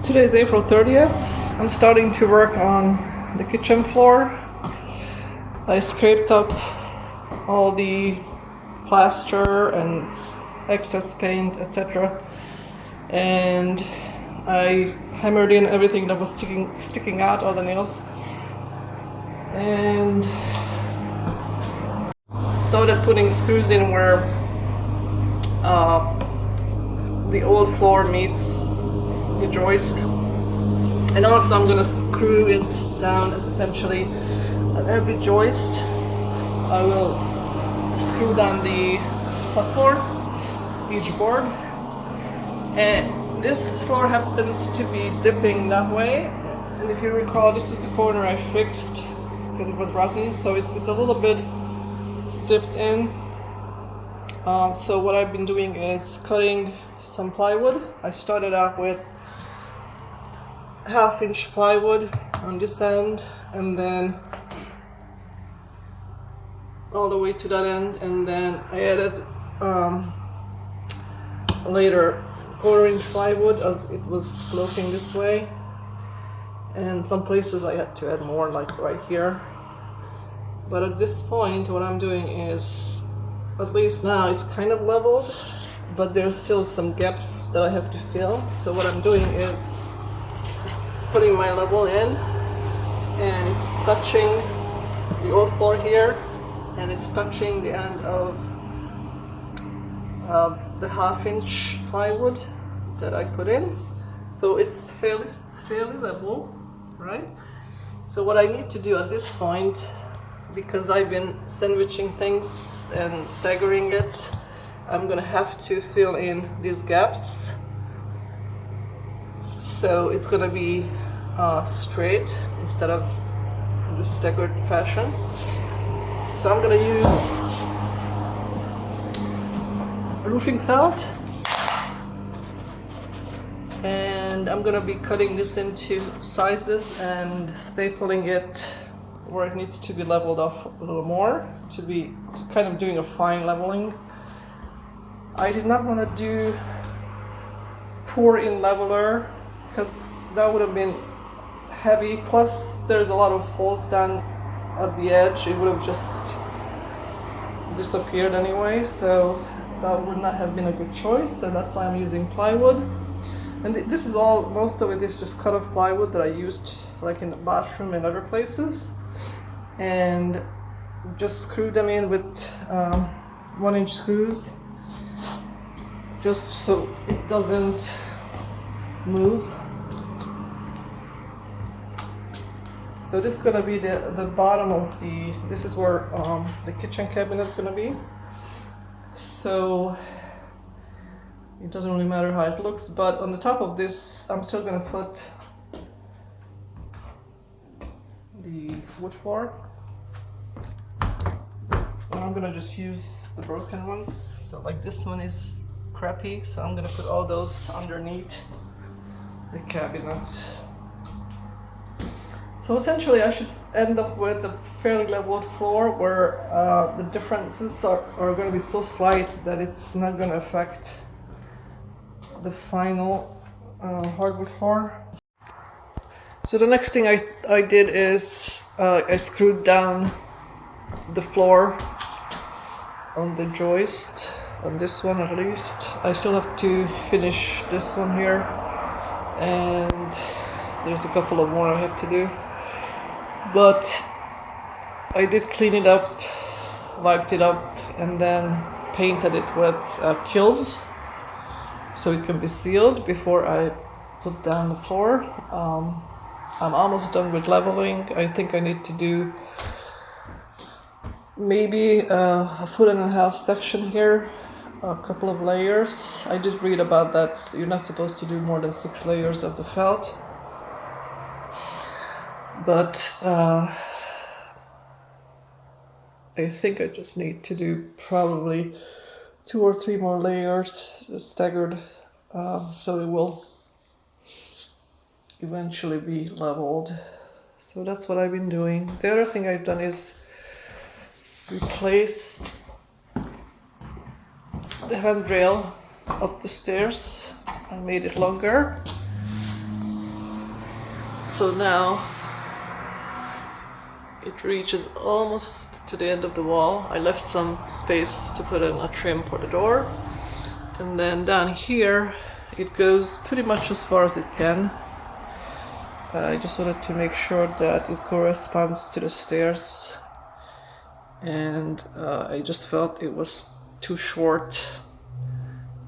Today is April 30th. I'm starting to work on the kitchen floor. I scraped up all the plaster and excess paint, etc. And I hammered in everything that was sticking out, all the nails. And started putting screws in where the old floor meets the joist. And also I'm gonna screw it down essentially at every joist. I will screw down the subfloor, each board. And this floor happens to be dipping that way. And if you recall, this is the corner I fixed because it was rotten, so it's a little bit dipped in. So what I've been doing is cutting some plywood. I started out with 1/2-inch plywood on this end, and then all the way to that end, and then I added later 1/4-inch plywood as it was sloping this way, and some places I had to add more, like right here. But at this point what I'm doing is, at least now it's kind of leveled, but there's still some gaps that I have to fill. So what I'm doing is putting my level in, and it's touching the old floor here, and it's touching the end of the 1/2-inch plywood that I put in. So it's fairly level, right? So what I need to do at this point, because I've been sandwiching things and staggering it, I'm gonna have to fill in these gaps. So it's gonna be straight instead of the staggered fashion. So I'm gonna use roofing felt, and I'm gonna be cutting this into sizes and stapling it where it needs to be leveled off a little more, to kind of doing a fine leveling. I did not want to do pour in leveler because that would have been heavy, plus there's a lot of holes down at the edge. It would have just disappeared anyway, so that would not have been a good choice. So that's why I'm using plywood. And this is all, most of it is just cut off plywood that I used like in the bathroom and other places, and just screw them in with 1-inch screws, just so it doesn't move. So this is gonna be the bottom of this is where the kitchen cabinet is gonna be. So it doesn't really matter how it looks, but on the top of this, I'm still gonna put the wood floor. And I'm gonna just use the broken ones. So like this one is crappy, so I'm gonna put all those underneath the cabinet. So essentially I should end up with a fairly leveled floor where the differences are going to be so slight that it's not going to affect the final hardwood floor. So the next thing I did is I screwed down the floor on the joist, on this one at least. I still have to finish this one here, and there's a couple of more I have to do. But I did clean it up, wiped it up, and then painted it with kills so it can be sealed before I put down the floor. I'm almost done with leveling. I think I need to do maybe a 1.5 foot section here, a couple of layers. I did read about that. You're not supposed to do more than 6 layers of the felt. But I think I just need to do probably 2 or 3 more layers staggered, so it will eventually be leveled. So that's what I've been doing. The other thing I've done is replace the handrail up the stairs. I made it longer. So now it reaches almost to the end of the wall. I left some space to put in a trim for the door. And then down here, it goes pretty much as far as it can. I just wanted to make sure that it corresponds to the stairs. And I just felt it was too short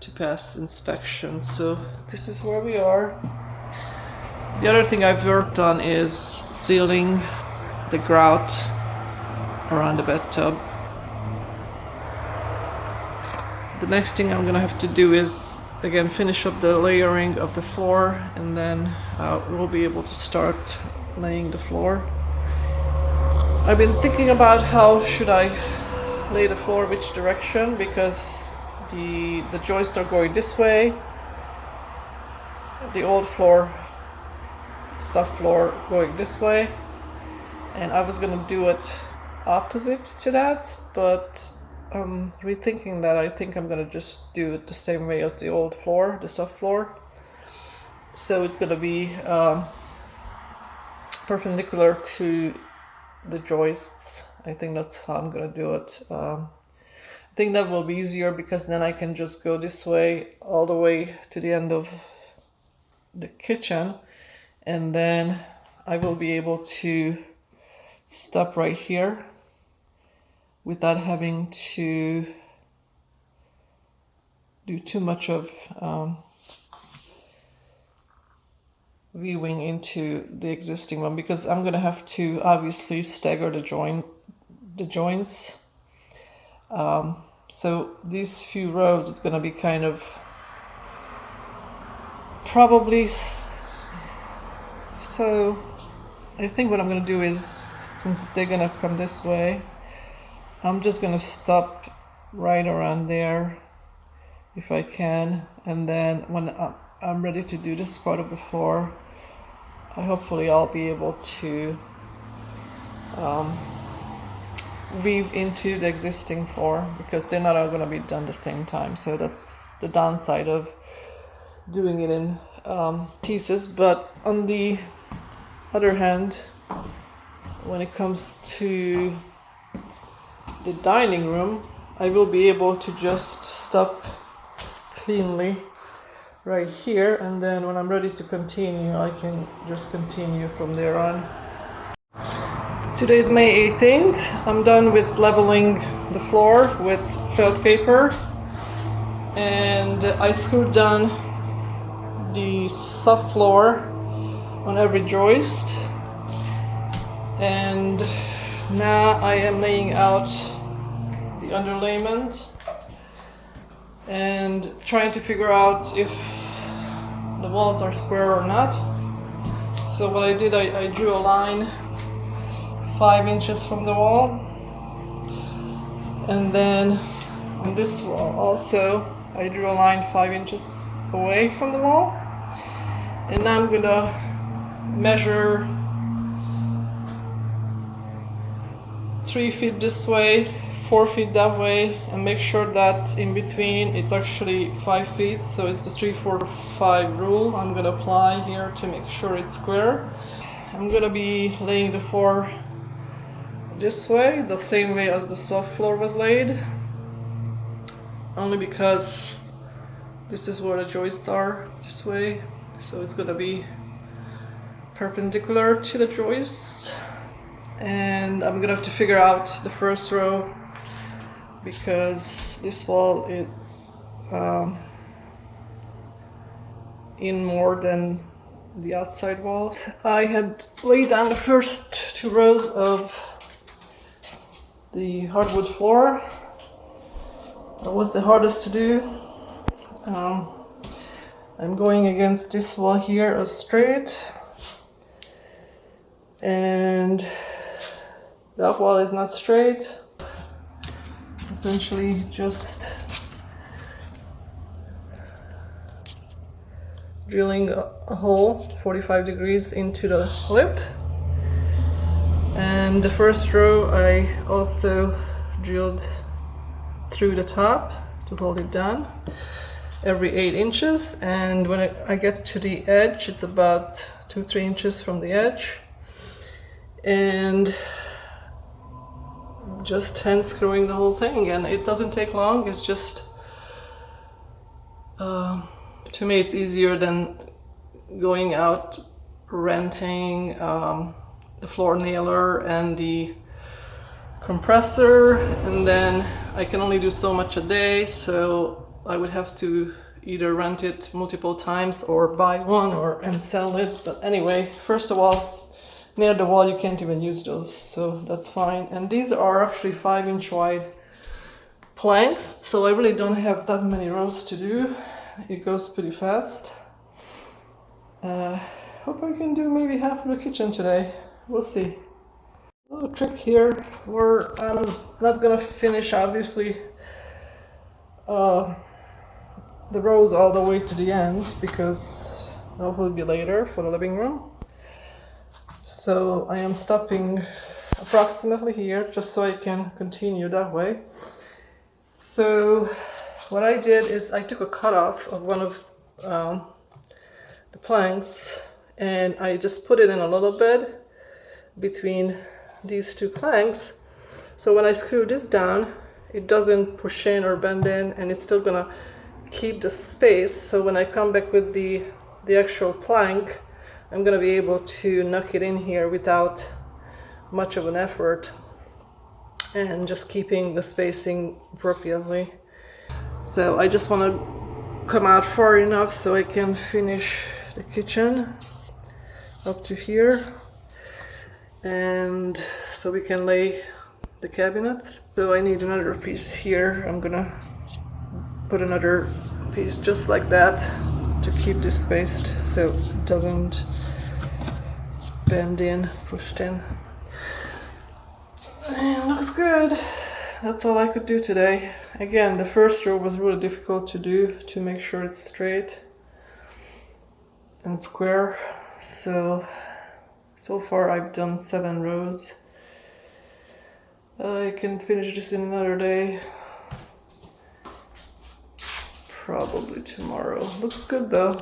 to pass inspection. So this is where we are. The other thing I've worked on is sealing the grout around the bathtub. The next thing I'm gonna have to do is again finish up the layering of the floor, and then we'll be able to start laying the floor. I've been thinking about how should I lay the floor, which direction, because the joists are going this way, the old floor, subfloor going this way, and I was gonna do it opposite to that, but I'm rethinking that. I think I'm gonna just do it the same way as the old floor, the subfloor. So it's gonna be perpendicular to the joists. I think that's how I'm gonna do it. I think that will be easier because then I can just go this way all the way to the end of the kitchen, and then I will be able to stop right here without having to do too much of viewing into the existing one, because I'm gonna have to obviously stagger the joints. So these few rows, it's gonna be kind of probably. So I think what I'm gonna do is, since they're gonna come this way, I'm just gonna stop right around there if I can, and then when I'm ready to do this part of the floor, hopefully I'll be able to weave into the existing floor, because they're not all gonna be done at the same time. So that's the downside of doing it in pieces. But on the other hand, when it comes to the dining room, I will be able to just stop cleanly right here, and then when I'm ready to continue, I can just continue from there on. Today is May 18th. I'm done with leveling the floor with felt paper, and I screwed down the subfloor on every joist, and now I am laying out the underlayment and trying to figure out if the walls are square or not. So what I did, I drew a line 5 inches from the wall, and then on this wall also I drew a line 5 inches away from the wall, and now I'm gonna measure 3 feet this way, 4 feet that way, and make sure that in between it's actually 5 feet. So it's the 3-4-5 rule I'm gonna apply here to make sure it's square. I'm gonna be laying the floor this way, the same way as the subfloor was laid, only because this is where the joists are, this way. So it's gonna be perpendicular to the joists, and I'm gonna have to figure out the first row, because this wall is in more than the outside wall. I had laid down the first 2 rows of the hardwood floor. That was the hardest to do. I'm going against this wall here as straight, and that wall is not straight. Essentially just drilling a hole 45 degrees into the lip. And the first row I also drilled through the top to hold it down every 8 inches, and when I get to the edge, it's about 2-3 inches from the edge, and just hand screwing the whole thing. And it doesn't take long. It's just to me it's easier than going out renting the floor nailer and the compressor, and then I can only do so much a day, so I would have to either rent it multiple times or buy one and sell it. But anyway, first of all, near the wall you can't even use those, so that's fine. And these are actually 5-inch wide planks, so I really don't have that many rows to do. It goes pretty fast. Hope I can do maybe half of the kitchen today. We'll see. A little trick here where I'm not gonna finish obviously the rows all the way to the end, because that will be later for the living room. So I am stopping approximately here just so I can continue that way. So what I did is I took a cutoff of one of the planks, and I just put it in a little bit between these two planks. So when I screw this down, it doesn't push in or bend in, and it's still gonna keep the space. So when I come back with the actual plank, I'm gonna be able to knock it in here without much of an effort and just keeping the spacing appropriately. So I just want to come out far enough so I can finish the kitchen up to here, and so we can lay the cabinets. So I need another piece here. I'm gonna put another piece just like that to keep this spaced so it doesn't bend in, pushed in. And looks good. That's all I could do today. Again, the first row was really difficult to do, to make sure it's straight and square. So far I've done 7 rows. I can finish this in another day. Probably tomorrow. Looks good though.